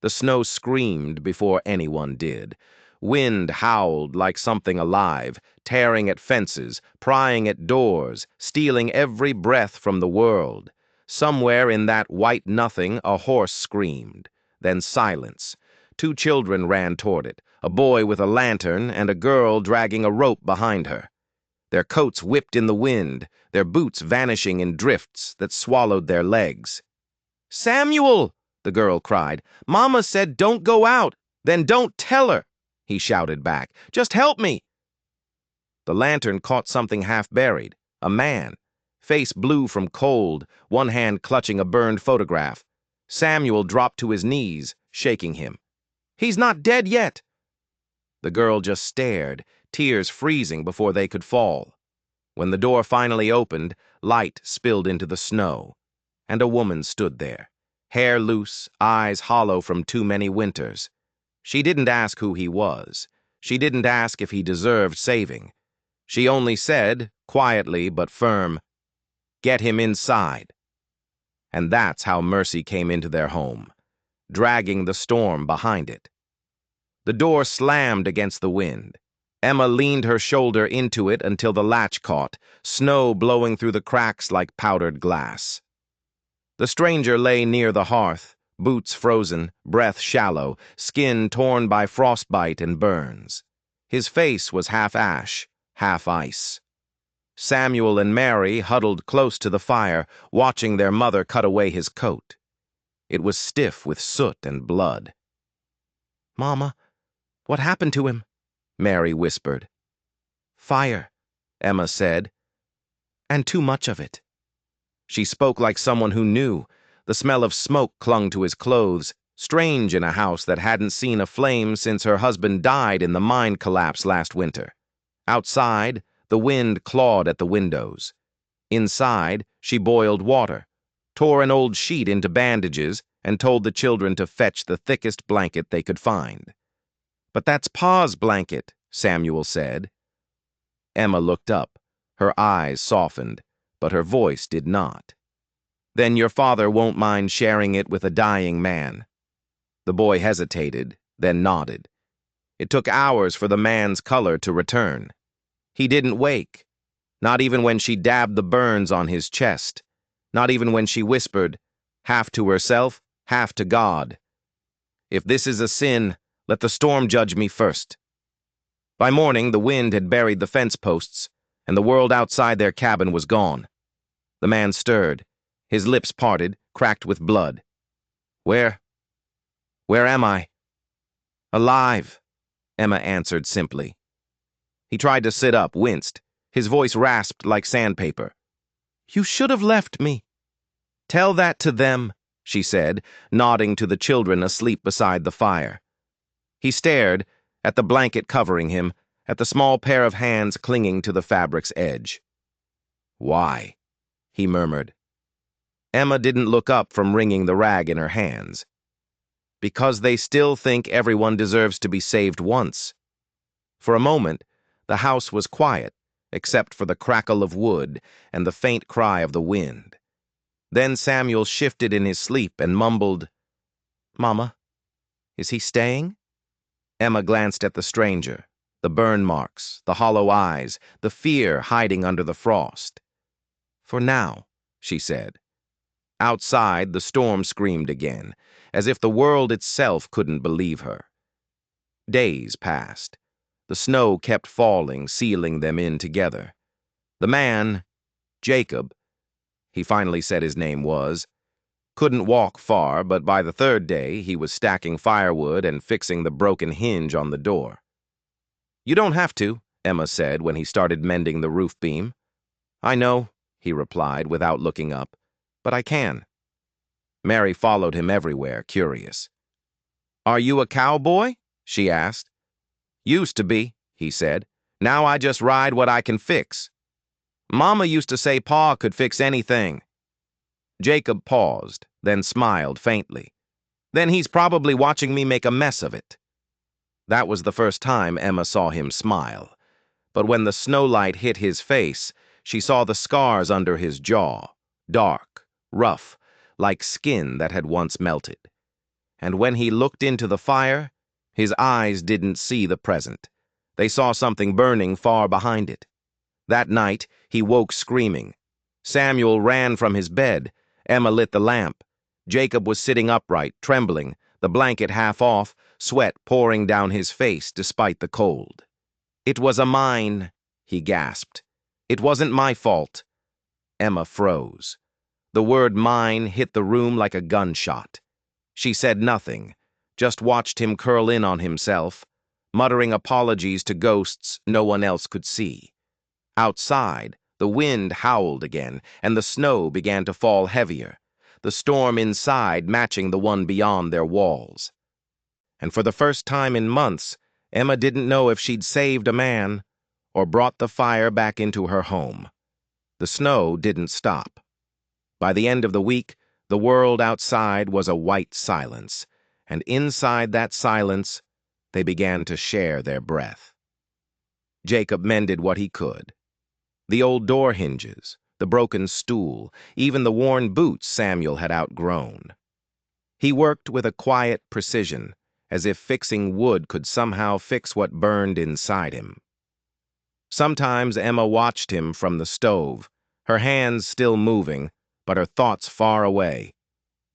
The snow screamed before anyone did. Wind howled like something alive, tearing at fences, prying at doors, stealing every breath from the world. Somewhere in that white nothing, a horse screamed. Then silence. Two children ran toward it, a boy with a lantern and a girl dragging a rope behind her. Their coats whipped in the wind, their boots vanishing in drifts that swallowed their legs. "Samuel!" the girl cried. "Mama said don't go out." "Then don't tell her," he shouted back. "Just help me." The lantern caught something half buried, a man, face blue from cold, one hand clutching a burned photograph. Samuel dropped to his knees, shaking him. "He's not dead yet." The girl just stared, tears freezing before they could fall. When the door finally opened, light spilled into the snow, and a woman stood there, hair loose, eyes hollow from too many winters. She didn't ask who he was. She didn't ask if he deserved saving. She only said, quietly but firm, "Get him inside." And that's how mercy came into their home, dragging the storm behind it. The door slammed against the wind. Emma leaned her shoulder into it until the latch caught, snow blowing through the cracks like powdered glass. The stranger lay near the hearth, boots frozen, breath shallow, skin torn by frostbite and burns. His face was half ash, half ice. Samuel and Mary huddled close to the fire, watching their mother cut away his coat. It was stiff with soot and blood. "Mama, what happened to him?" Mary whispered. "Fire," Emma said, "and too much of it." She spoke like someone who knew. The smell of smoke clung to his clothes, strange in a house that hadn't seen a flame since her husband died in the mine collapse last winter. Outside, the wind clawed at the windows. Inside, she boiled water, tore an old sheet into bandages, and told the children to fetch the thickest blanket they could find. "But that's Pa's blanket," Samuel said. Emma looked up. Her eyes softened, but her voice did not. "Then your father won't mind sharing it with a dying man." The boy hesitated, then nodded. It took hours for the man's color to return. He didn't wake, not even when she dabbed the burns on his chest, not even when she whispered, half to herself, half to God, "If this is a sin, let the storm judge me first." By morning, the wind had buried the fence posts, and the world outside their cabin was gone. The man stirred, his lips parted, cracked with blood. Where am I?" "Alive," Emma answered simply. He tried to sit up, winced. His voice rasped like sandpaper. "You should have left me." "Tell that to them," she said, nodding to the children asleep beside the fire. He stared, at the blanket covering him, at the small pair of hands clinging to the fabric's edge. "Why?" he murmured. Emma didn't look up from wringing the rag in her hands. "Because they still think everyone deserves to be saved once." For a moment, the house was quiet, except for the crackle of wood and the faint cry of the wind. Then Samuel shifted in his sleep and mumbled, "Mama, is he staying?" Emma glanced at the stranger, the burn marks, the hollow eyes, the fear hiding under the frost. "For now," she said. Outside, the storm screamed again, as if the world itself couldn't believe her. Days passed. The snow kept falling, sealing them in together. The man, Jacob, he finally said his name was, couldn't walk far, but by the third day he was stacking firewood and fixing the broken hinge on the door. "You don't have to," Emma said when he started mending the roof beam. "I know," he replied without looking up, "but I can." Mary followed him everywhere, curious. "Are you a cowboy?" she asked. "Used to be," he said. "Now I just ride what I can fix." "Mama used to say Pa could fix anything." Jacob paused, then smiled faintly. "Then he's probably watching me make a mess of it." That was the first time Emma saw him smile. But when the snowlight hit his face, she saw the scars under his jaw, dark, rough, like skin that had once melted. And when he looked into the fire, his eyes didn't see the present. They saw something burning far behind it. That night, he woke screaming. Samuel ran from his bed. Emma lit the lamp. Jacob was sitting upright, trembling, the blanket half off, sweat pouring down his face despite the cold. "It was a mine," he gasped. "It wasn't my fault." Emma froze. The word mine hit the room like a gunshot. She said nothing, just watched him curl in on himself, muttering apologies to ghosts no one else could see. Outside, the wind howled again, and the snow began to fall heavier, the storm inside matching the one beyond their walls. And for the first time in months, Emma didn't know if she'd saved a man or brought the fire back into her home. The snow didn't stop. By the end of the week, the world outside was a white silence, and inside that silence, they began to share their breath. Jacob mended what he could. The old door hinges, the broken stool, even the worn boots Samuel had outgrown. He worked with a quiet precision, as if fixing wood could somehow fix what burned inside him. Sometimes Emma watched him from the stove, her hands still moving, but her thoughts far away.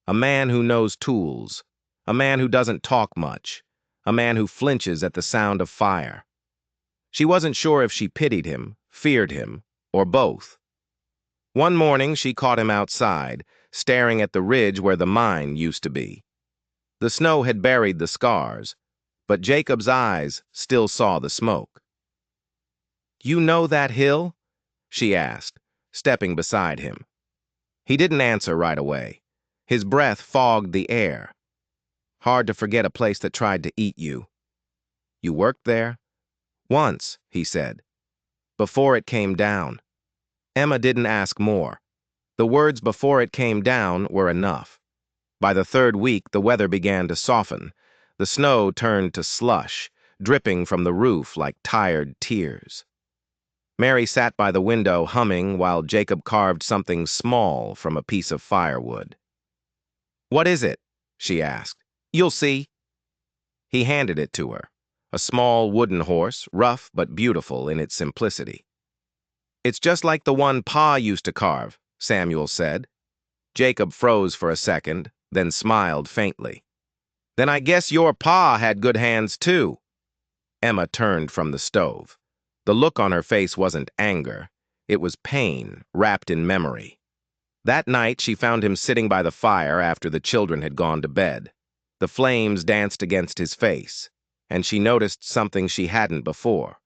A man who knows tools, a man who doesn't talk much, a man who flinches at the sound of fire. She wasn't sure if she pitied him, feared him, or both. One morning she caught him outside, staring at the ridge where the mine used to be. The snow had buried the scars, but Jacob's eyes still saw the smoke. "You know that hill?" she asked, stepping beside him. He didn't answer right away. His breath fogged the air. "Hard to forget a place that tried to eat you." "You worked there?" "Once," he said. "Before it came down." Emma didn't ask more. The words "before it came down" were enough. By the third week, the weather began to soften. The snow turned to slush, dripping from the roof like tired tears. Mary sat by the window humming while Jacob carved something small from a piece of firewood. "What is it?" she asked. "You'll see." He handed it to her, a small wooden horse, rough but beautiful in its simplicity. "It's just like the one Pa used to carve," Samuel said. Jacob froze for a second, then smiled faintly. "Then I guess your Pa had good hands, too." Emma turned from the stove. The look on her face wasn't anger. It was pain, wrapped in memory. That night, she found him sitting by the fire after the children had gone to bed. The flames danced against his face, and she noticed something she hadn't before.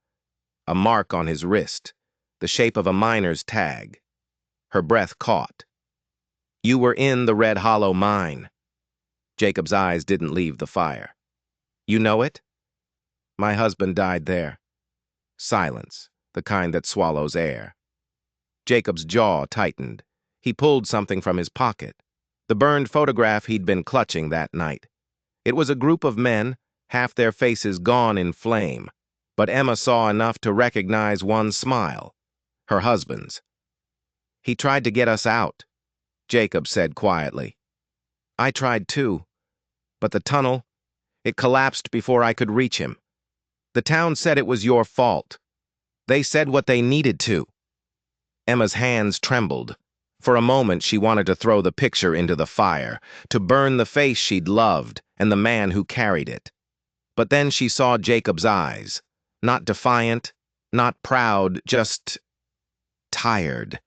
A mark on his wrist, the shape of a miner's tag. Her breath caught. "You were in the Red Hollow mine." Jacob's eyes didn't leave the fire. "You know it?" "My husband died there." Silence, the kind that swallows air. Jacob's jaw tightened. He pulled something from his pocket. The burned photograph he'd been clutching that night. It was a group of men, half their faces gone in flame, but Emma saw enough to recognize one smile, her husband's. "He tried to get us out," Jacob said quietly. "I tried too, but the tunnel, it collapsed before I could reach him. The town said it was your fault. They said what they needed to." Emma's hands trembled. For a moment she wanted to throw the picture into the fire, to burn the face she'd loved and the man who carried it. But then she saw Jacob's eyes, not defiant, not proud, just tired.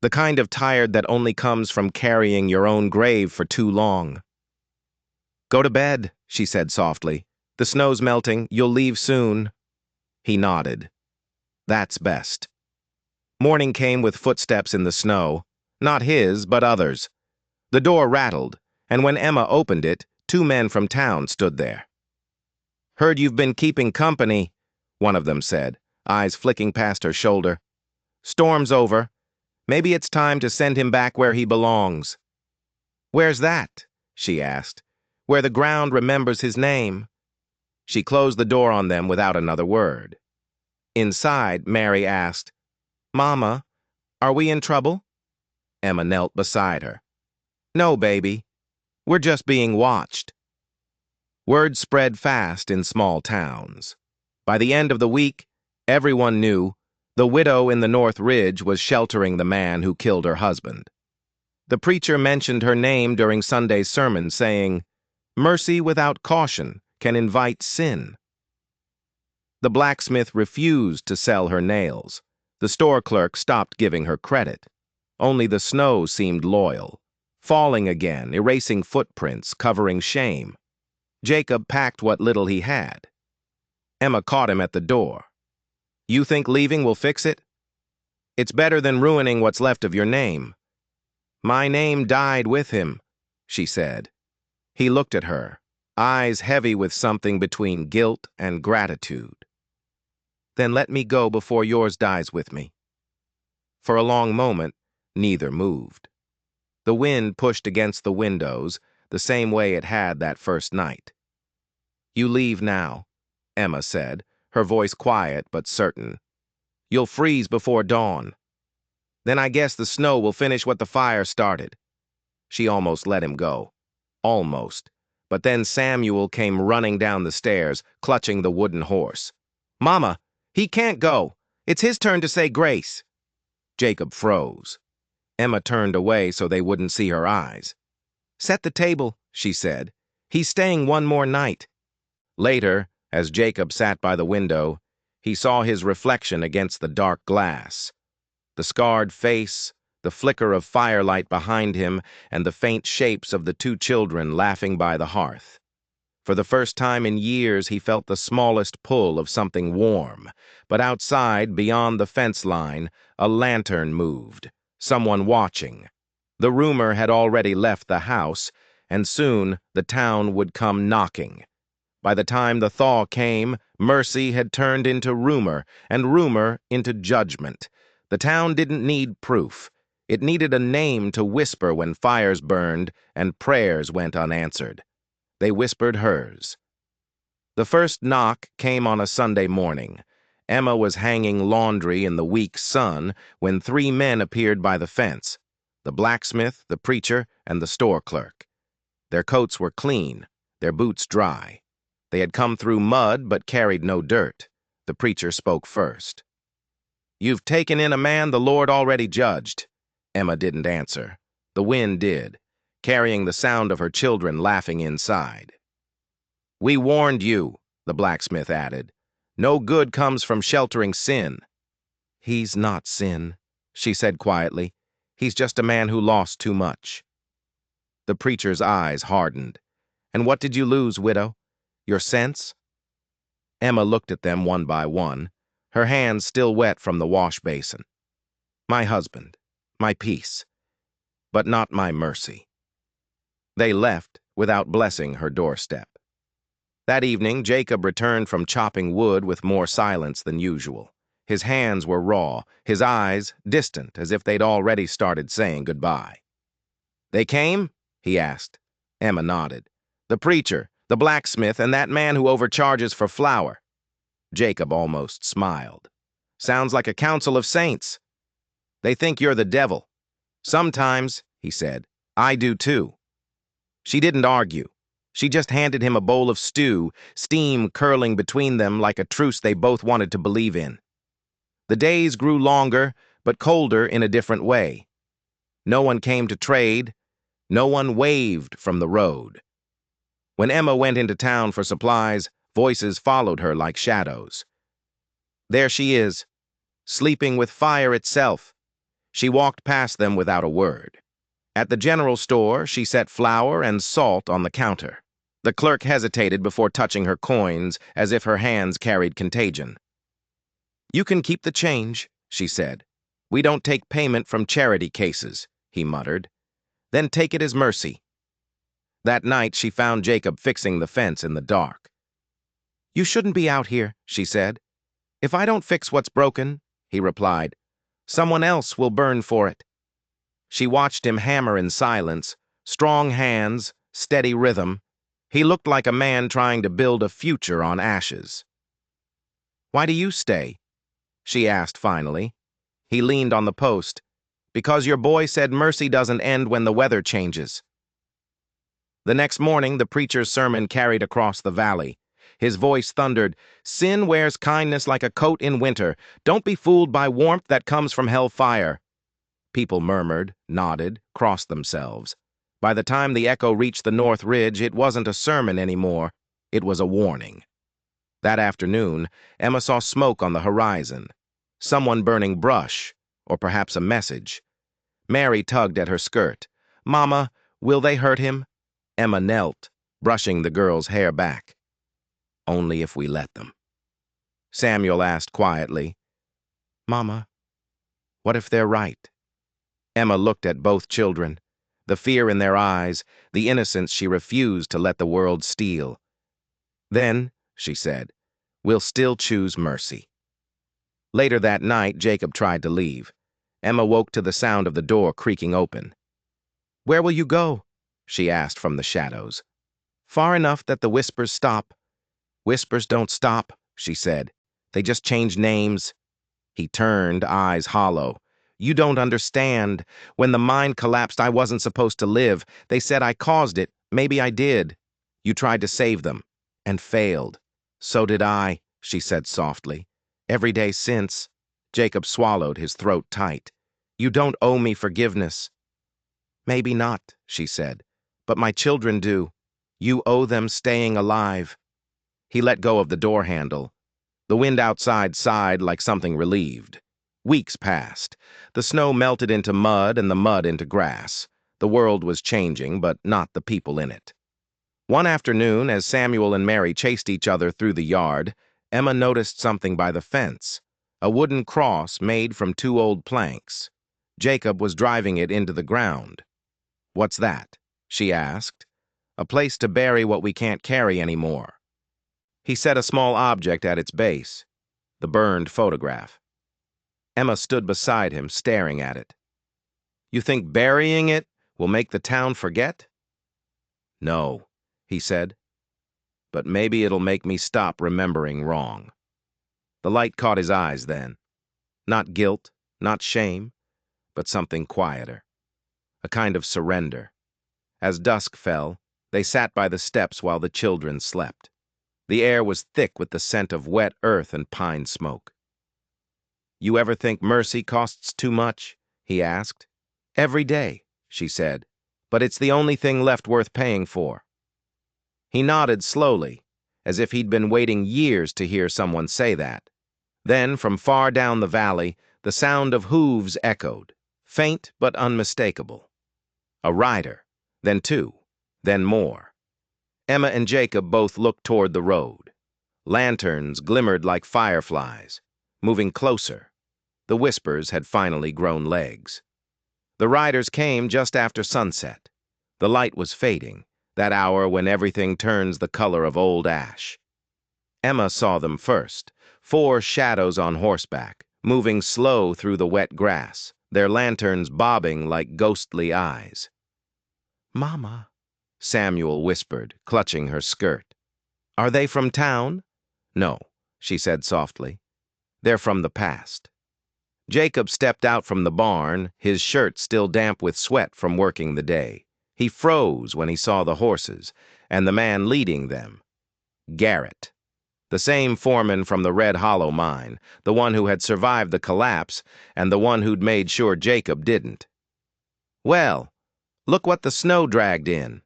The kind of tired that only comes from carrying your own grave for too long. "Go to bed," she said softly. "The snow's melting. You'll leave soon." He nodded. "That's best." Morning came with footsteps in the snow. Not his, but others. The door rattled, and when Emma opened it, 2 men from town stood there. "Heard you've been keeping company," one of them said, eyes flicking past her shoulder. "Storm's over. Maybe it's time to send him back where he belongs." "Where's that?" she asked. "Where the ground remembers his name." She closed the door on them without another word. Inside, Mary asked, "Mama, are we in trouble?" Emma knelt beside her. "No, baby. We're just being watched." Word spread fast in small towns. By the end of the week, everyone knew the widow in the North Ridge was sheltering the man who killed her husband. The preacher mentioned her name during Sunday's sermon, saying, "Mercy without caution can invite sin." The blacksmith refused to sell her nails. The store clerk stopped giving her credit. Only the snow seemed loyal, falling again, erasing footprints, covering shame. Jacob packed what little he had. Emma caught him at the door. "You think leaving will fix it? It's better than ruining what's left of your name." "My name died with him," she said. He looked at her, eyes heavy with something between guilt and gratitude. "Then let me go before yours dies with me." For a long moment, neither moved. The wind pushed against the windows the same way it had that first night. "You leave now," Emma said, her voice quiet but certain. "You'll freeze before dawn. Then I guess the snow will finish what the fire started." She almost let him go. Almost. But then Samuel came running down the stairs, clutching the wooden horse. "Mama, he can't go. It's his turn to say grace." Jacob froze. Emma turned away so they wouldn't see her eyes. "Set the table," she said. "He's staying one more night." Later, as Jacob sat by the window, he saw his reflection against the dark glass. The scarred face, the flicker of firelight behind him, and the faint shapes of the two children laughing by the hearth. For the first time in years, he felt the smallest pull of something warm, but outside, beyond the fence line, a lantern moved, someone watching. The rumor had already left the house, and soon the town would come knocking. By the time the thaw came, mercy had turned into rumor, and rumor into judgment. The town didn't need proof. It needed a name to whisper when fires burned and prayers went unanswered. They whispered hers. The first knock came on a Sunday morning. Emma was hanging laundry in the weak sun when 3 men appeared by the fence: the blacksmith, the preacher, and the store clerk. Their coats were clean, their boots dry. They had come through mud but carried no dirt. The preacher spoke first. "You've taken in a man the Lord already judged." Emma didn't answer. The wind did, carrying the sound of her children laughing inside. "We warned you," the blacksmith added. "No good comes from sheltering sin." "He's not sin," she said quietly. "He's just a man who lost too much." The preacher's eyes hardened. "And what did you lose, widow? Your sense?" Emma looked at them one by one, her hands still wet from the wash basin. "My husband, my peace, but not my mercy." They left without blessing her doorstep. That evening, Jacob returned from chopping wood with more silence than usual. His hands were raw, his eyes distant, as if they'd already started saying goodbye. "They came?" he asked. Emma nodded. "The preacher, the blacksmith, and that man who overcharges for flour." Jacob almost smiled. "Sounds like a council of saints." "They think you're the devil." "Sometimes," he said. "I do too." She didn't argue. She just handed him a bowl of stew, steam curling between them like a truce they both wanted to believe in. The days grew longer, but colder in a different way. No one came to trade. No one waved from the road. When Emma went into town for supplies, voices followed her like shadows. "There she is, sleeping with fire itself." She walked past them without a word. At the general store, she set flour and salt on the counter. The clerk hesitated before touching her coins, as if her hands carried contagion. "You can keep the change," she said. "We don't take payment from charity cases," he muttered. "Then take it as mercy." That night, she found Jacob fixing the fence in the dark. "You shouldn't be out here," she said. "If I don't fix what's broken," he replied, "someone else will burn for it." She watched him hammer in silence, strong hands, steady rhythm. He looked like a man trying to build a future on ashes. "Why do you stay?" she asked finally. He leaned on the post. "Because your boy said mercy doesn't end when the weather changes." The next morning, the preacher's sermon carried across the valley. His voice thundered, "Sin wears kindness like a coat in winter. Don't be fooled by warmth that comes from hell fire." People murmured, nodded, crossed themselves. By the time the echo reached the North Ridge, it wasn't a sermon anymore. It was a warning. That afternoon, Emma saw smoke on the horizon. Someone burning brush, or perhaps a message. Mary tugged at her skirt. "Mama, will they hurt him?" Emma knelt, brushing the girl's hair back. "Only if we let them." Samuel asked quietly, "Mama, what if they're right?" Emma looked at both children, the fear in their eyes, the innocence she refused to let the world steal. "Then," she said, "we'll still choose mercy." Later that night, Jacob tried to leave. Emma woke to the sound of the door creaking open. "Where will you go?" she asked from the shadows. "Far enough that the whispers stop." "Whispers don't stop," she said. "They just change names." He turned, eyes hollow. "You don't understand. When the mine collapsed, I wasn't supposed to live. They said I caused it. Maybe I did. You tried to save them, and failed." "So did I," she said softly. "Every day since." Jacob swallowed, his throat tight. "You don't owe me forgiveness." "Maybe not," she said, "but my children do. You owe them staying alive." He let go of the door handle. The wind outside sighed like something relieved. Weeks passed. The snow melted into mud and the mud into grass. The world was changing, but not the people in it. One afternoon, as Samuel and Mary chased each other through the yard, Emma noticed something by the fence, a wooden cross made from two old planks. Jacob was driving it into the ground. "What's that?" she asked. "A place to bury what we can't carry anymore." He set a small object at its base, the burned photograph. Emma stood beside him, staring at it. "You think burying it will make the town forget?" "No," he said, "but maybe it'll make me stop remembering wrong." The light caught his eyes then. Not guilt, not shame, but something quieter. A kind of surrender. As dusk fell, they sat by the steps while the children slept. The air was thick with the scent of wet earth and pine smoke. "You ever think mercy costs too much?" he asked. "Every day," she said, "but it's the only thing left worth paying for." He nodded slowly, as if he'd been waiting years to hear someone say that. Then, from far down the valley, the sound of hooves echoed, faint but unmistakable. A rider, then two, then more. Emma and Jacob both looked toward the road. Lanterns glimmered like fireflies, moving closer. The whispers had finally grown legs. The riders came just after sunset. The light was fading, that hour when everything turns the color of old ash. Emma saw them first, four shadows on horseback, moving slow through the wet grass, their lanterns bobbing like ghostly eyes. "Mama," Samuel whispered, clutching her skirt. "Are they from town?" "No," she said softly. "They're from the past." Jacob stepped out from the barn, his shirt still damp with sweat from working the day. He froze when he saw the horses, and the man leading them. Garrett. The same foreman from the Red Hollow mine, the one who had survived the collapse, and the one who'd made sure Jacob didn't. "Well, look what the snow dragged in,"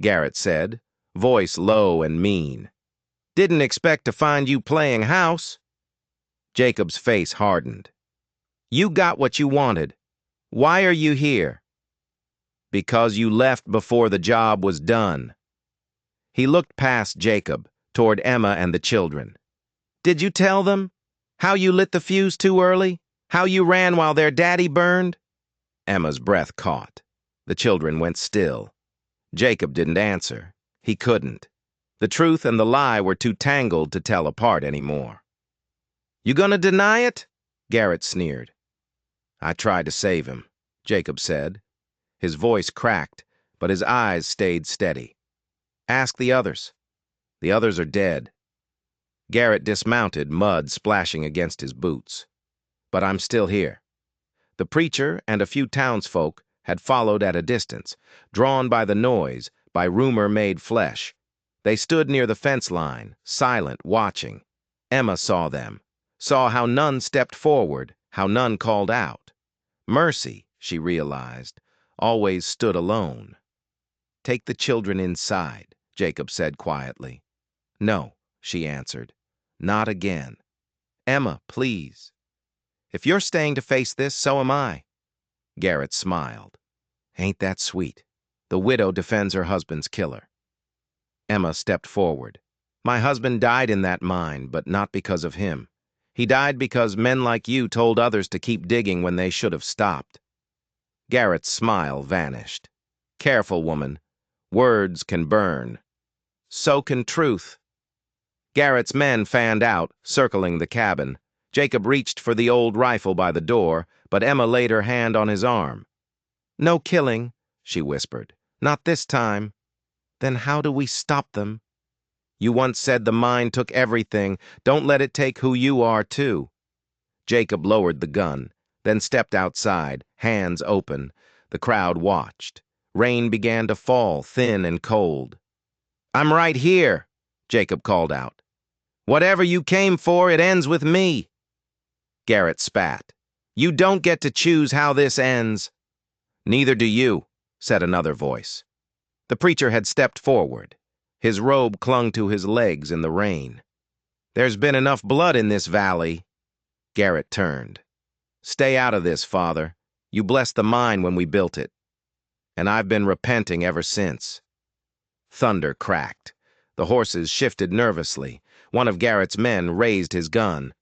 Garrett said, voice low and mean. "Didn't expect to find you playing house." Jacob's face hardened. "You got what you wanted. Why are you here?" "Because you left before the job was done." He looked past Jacob, toward Emma and the children. "Did you tell them? How you lit the fuse too early? How you ran while their daddy burned?" Emma's breath caught. The children went still. Jacob didn't answer. He couldn't. The truth and the lie were too tangled to tell apart anymore. "You gonna deny it?" Garrett sneered. "I tried to save him," Jacob said. His voice cracked, but his eyes stayed steady. "Ask the others. The others are dead." Garrett dismounted, mud splashing against his boots. "But I'm still here." The preacher and a few townsfolk had followed at a distance, drawn by the noise, by rumor-made flesh. They stood near the fence line, silent, watching. Emma saw them, saw how none stepped forward, how none called out. Mercy, she realized, always stood alone. "Take the children inside," Jacob said quietly. "No," she answered. "Not again. Emma, please." "If you're staying to face this, so am I." Garrett smiled. "Ain't that sweet? The widow defends her husband's killer." Emma stepped forward. "My husband died in that mine, but not because of him. He died because men like you told others to keep digging when they should have stopped." Garrett's smile vanished. "Careful, woman. Words can burn. So can truth." Garrett's men fanned out, circling the cabin. Jacob reached for the old rifle by the door, but Emma laid her hand on his arm. "No killing," she whispered. "Not this time." "Then how do we stop them?" "You once said the mine took everything. Don't let it take who you are, too." Jacob lowered the gun, then stepped outside, hands open. The crowd watched. Rain began to fall, thin and cold. "I'm right here," Jacob called out. "Whatever you came for, it ends with me." Garrett spat. "You don't get to choose how this ends." "Neither do you," said another voice. The preacher had stepped forward. His robe clung to his legs in the rain. "There's been enough blood in this valley." Garrett turned. "Stay out of this, Father. You blessed the mine when we built it. And I've been repenting ever since." Thunder cracked. The horses shifted nervously. One of Garrett's men raised his gun.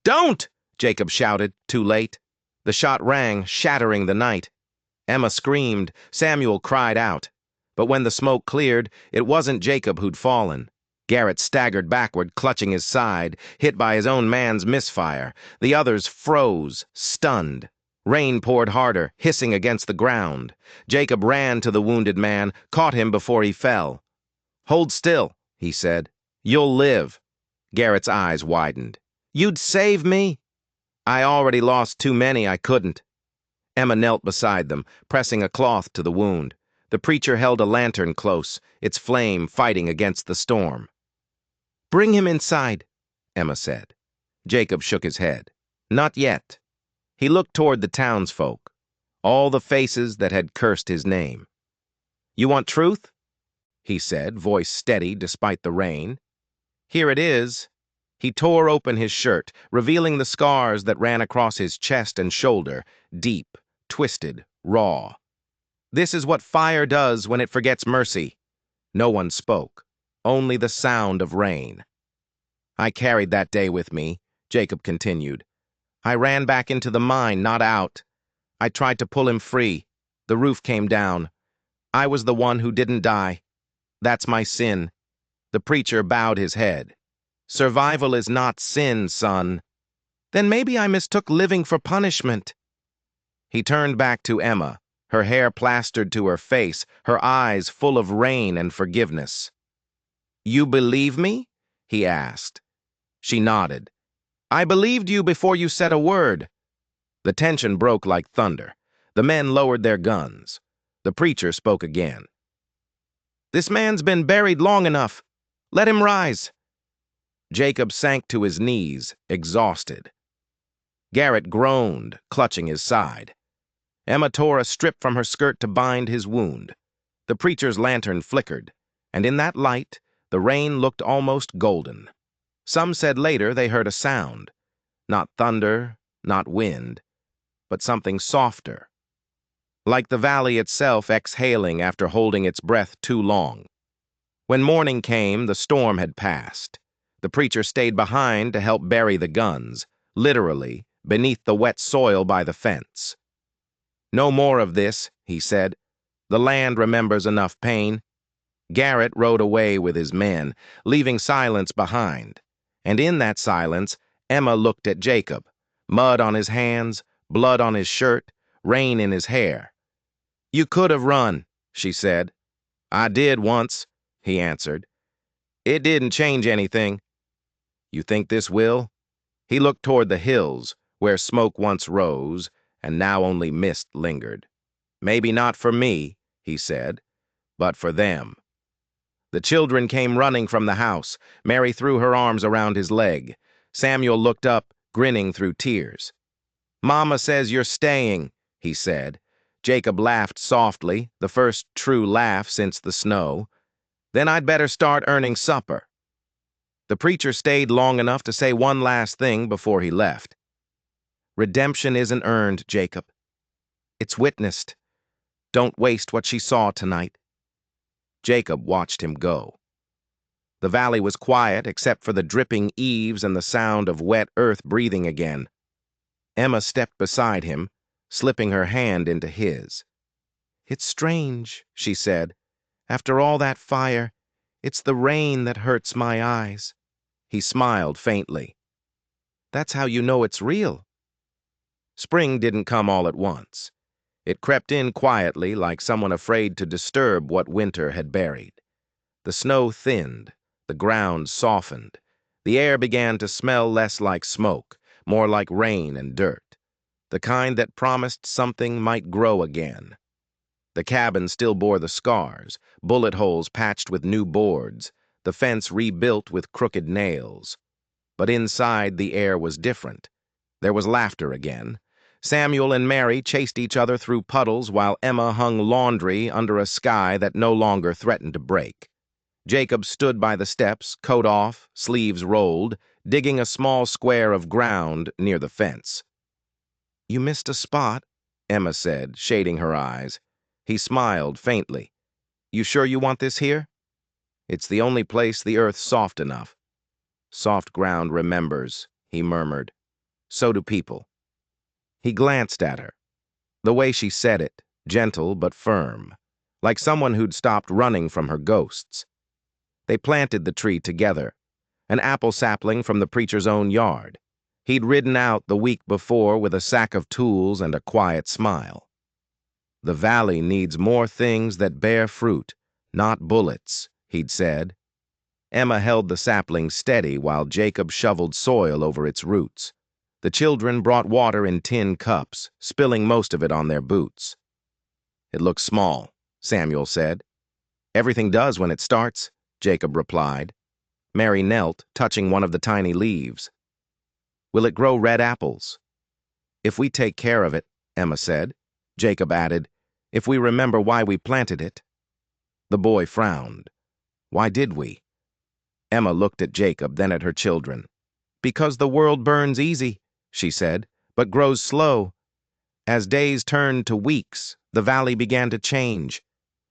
"Don't!" Jacob shouted, too late. The shot rang, shattering the night. Emma screamed. Samuel cried out. But when the smoke cleared, it wasn't Jacob who'd fallen. Garrett staggered backward, clutching his side, hit by his own man's misfire. The others froze, stunned. Rain poured harder, hissing against the ground. Jacob ran to the wounded man, caught him before he fell. "Hold still," he said. "You'll live." Garrett's eyes widened. "You'd save me?" "I already lost too many I couldn't." Emma knelt beside them, pressing a cloth to the wound. The preacher held a lantern close, its flame fighting against the storm. "Bring him inside," Emma said. Jacob shook his head. "Not yet." He looked toward the townsfolk, all the faces that had cursed his name. "You want truth?" he said, voice steady despite the rain. "Here it is." He tore open his shirt, revealing the scars that ran across his chest and shoulder, deep, twisted, raw. "This is what fire does when it forgets mercy." No one spoke, only the sound of rain. "I carried that day with me," Jacob continued. "I ran back into the mine, not out. I tried to pull him free. The roof came down. I was the one who didn't die. That's my sin." The preacher bowed his head. "Survival is not sin, son." "Then maybe I mistook living for punishment." He turned back to Emma, her hair plastered to her face, her eyes full of rain and forgiveness. "You believe me?" he asked. She nodded. "I believed you before you said a word." The tension broke like thunder. The men lowered their guns. The preacher spoke again. "This man's been buried long enough. Let him rise." Jacob sank to his knees, exhausted. Garrett groaned, clutching his side. Emma tore a strip from her skirt to bind his wound. The preacher's lantern flickered, and in that light, the rain looked almost golden. Some said later they heard a sound. Not thunder, not wind, but something softer. Like the valley itself exhaling after holding its breath too long. When morning came, the storm had passed. The preacher stayed behind to help bury the guns, literally, beneath the wet soil by the fence. "No more of this," he said. "The land remembers enough pain." Garrett rode away with his men, leaving silence behind. And in that silence, Emma looked at Jacob, mud on his hands, blood on his shirt, rain in his hair. "You could have run," she said. "I did once," he answered. "It didn't change anything." "You think this will?" He looked toward the hills, where smoke once rose, and now only mist lingered. "Maybe not for me," he said, but for them. The children came running from the house. Mary threw her arms around his leg. Samuel looked up, grinning through tears. "Mama says you're staying," he said. Jacob laughed softly, the first true laugh since the snow. "Then I'd better start earning supper." The preacher stayed long enough to say one last thing before he left. "Redemption isn't earned, Jacob. It's witnessed. Don't waste what she saw tonight." Jacob watched him go. The valley was quiet except for the dripping eaves and the sound of wet earth breathing again. Emma stepped beside him, slipping her hand into his. "It's strange," she said. "After all that fire, it's the rain that hurts my eyes." He smiled faintly. "That's how you know it's real." Spring didn't come all at once. It crept in quietly like someone afraid to disturb what winter had buried. The snow thinned, the ground softened. The air began to smell less like smoke, more like rain and dirt, the kind that promised something might grow again. The cabin still bore the scars, bullet holes patched with new boards, the fence rebuilt with crooked nails. But inside the air was different. There was laughter again. Samuel and Mary chased each other through puddles while Emma hung laundry under a sky that no longer threatened to break. Jacob stood by the steps, coat off, sleeves rolled, digging a small square of ground near the fence. "You missed a spot," Emma said, shading her eyes. He smiled faintly. "You sure you want this here?" "It's the only place the earth's soft enough." "Soft ground remembers," he murmured. "So do people." He glanced at her. The way she said it, gentle but firm, like someone who'd stopped running from her ghosts. They planted the tree together, an apple sapling from the preacher's own yard. He'd ridden out the week before with a sack of tools and a quiet smile. "The valley needs more things that bear fruit, not bullets," he'd said. Emma held the sapling steady while Jacob shoveled soil over its roots. The children brought water in tin cups, spilling most of it on their boots. "It looks small," Samuel said. "Everything does when it starts," Jacob replied. Mary knelt, touching one of the tiny leaves. "Will it grow red apples?" "If we take care of it," Emma said. Jacob added, "if we remember why we planted it." The boy frowned. "Why did we?" Emma looked at Jacob, then at her children. "Because the world burns easy," she said, "but grows slow. As days turned to weeks, the valley began to change.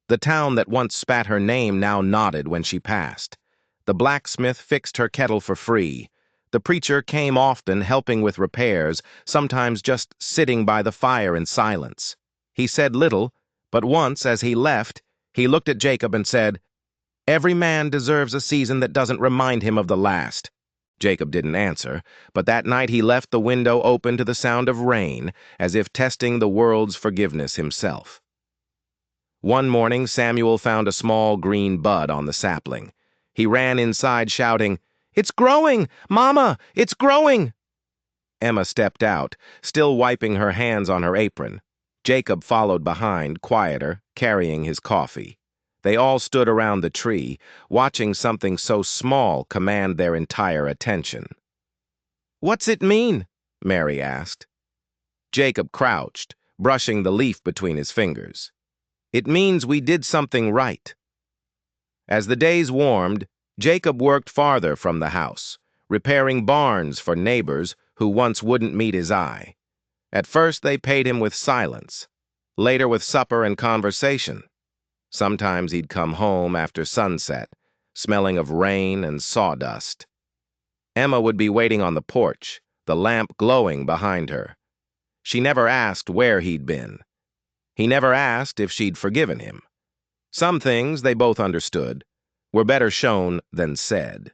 The town that once spat her name now nodded when she passed. The blacksmith fixed her kettle for free. The preacher came often, helping with repairs, sometimes just sitting by the fire in silence. He said little, but once, as he left, he looked at Jacob and said, "Every man deserves a season that doesn't remind him of the last." Jacob didn't answer, but that night he left the window open to the sound of rain, as if testing the world's forgiveness himself. One morning, Samuel found a small green bud on the sapling. He ran inside shouting, "It's growing! Mama, it's growing!" Emma stepped out, still wiping her hands on her apron. Jacob followed behind, quieter, carrying his coffee. They all stood around the tree, watching something so small command their entire attention. "What's it mean?" Mary asked. Jacob crouched, brushing the leaf between his fingers. "It means we did something right." As the days warmed, Jacob worked farther from the house, repairing barns for neighbors who once wouldn't meet his eye. At first they paid him with silence, later with supper and conversation. Sometimes he'd come home after sunset, smelling of rain and sawdust. Emma would be waiting on the porch, the lamp glowing behind her. She never asked where he'd been. He never asked if she'd forgiven him. Some things, they both understood, were better shown than said.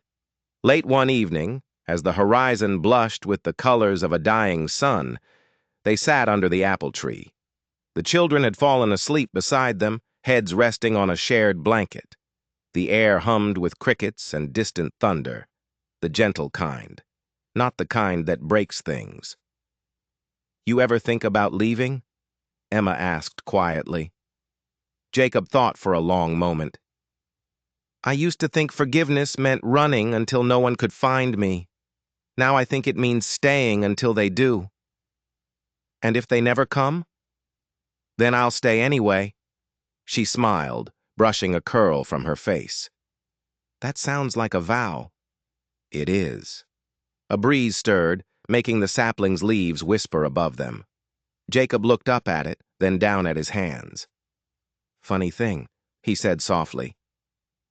Late one evening, as the horizon blushed with the colors of a dying sun, they sat under the apple tree. The children had fallen asleep beside them, heads resting on a shared blanket. The air hummed with crickets and distant thunder, the gentle kind, not the kind that breaks things. "You ever think about leaving?" Emma asked quietly. Jacob thought for a long moment. I used to think forgiveness meant running until no one could find me. Now I think it means staying until they do. And if they never come? Then I'll stay anyway. She smiled, brushing a curl from her face. That sounds like a vow. It is. A breeze stirred, making the sapling's leaves whisper above them. Jacob looked up at it, then down at his hands. Funny thing, he said softly.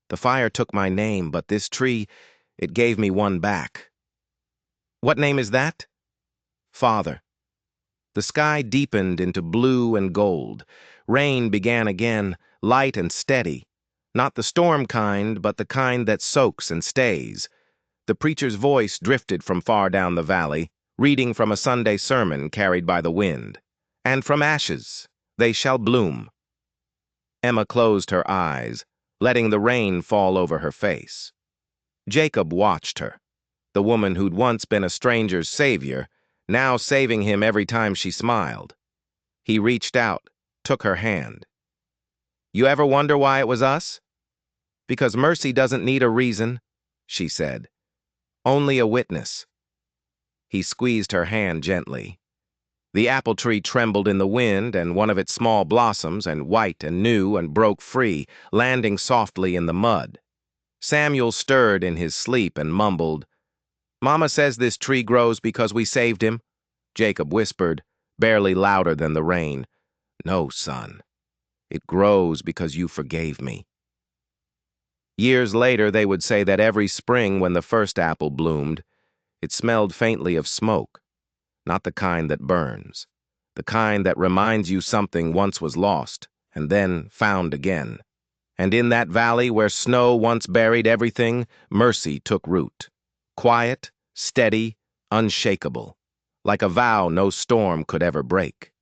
The fire took my name, but this tree, it gave me one back. What name is that? Father. The sky deepened into blue and gold. Rain began again, light and steady. Not the storm kind, but the kind that soaks and stays. The preacher's voice drifted from far down the valley, reading from a Sunday sermon carried by the wind. And from ashes they shall bloom. Emma closed her eyes, letting the rain fall over her face. Jacob watched her, the woman who'd once been a stranger's savior, now saving him every time she smiled. He reached out, took her hand. You ever wonder why it was us? Because mercy doesn't need a reason, she said. Only a witness. He squeezed her hand gently. The apple tree trembled in the wind, and one of its small blossoms, and white and new, and broke free, landing softly in the mud. Samuel stirred in his sleep and mumbled, Mama says this tree grows because we saved him. Jacob whispered, barely louder than the rain. No, son. It grows because you forgave me. Years later, they would say that every spring when the first apple bloomed, it smelled faintly of smoke. Not the kind that burns. The kind that reminds you something once was lost, and then found again. And in that valley where snow once buried everything, mercy took root. Quiet, steady, unshakable. Like a vow no storm could ever break.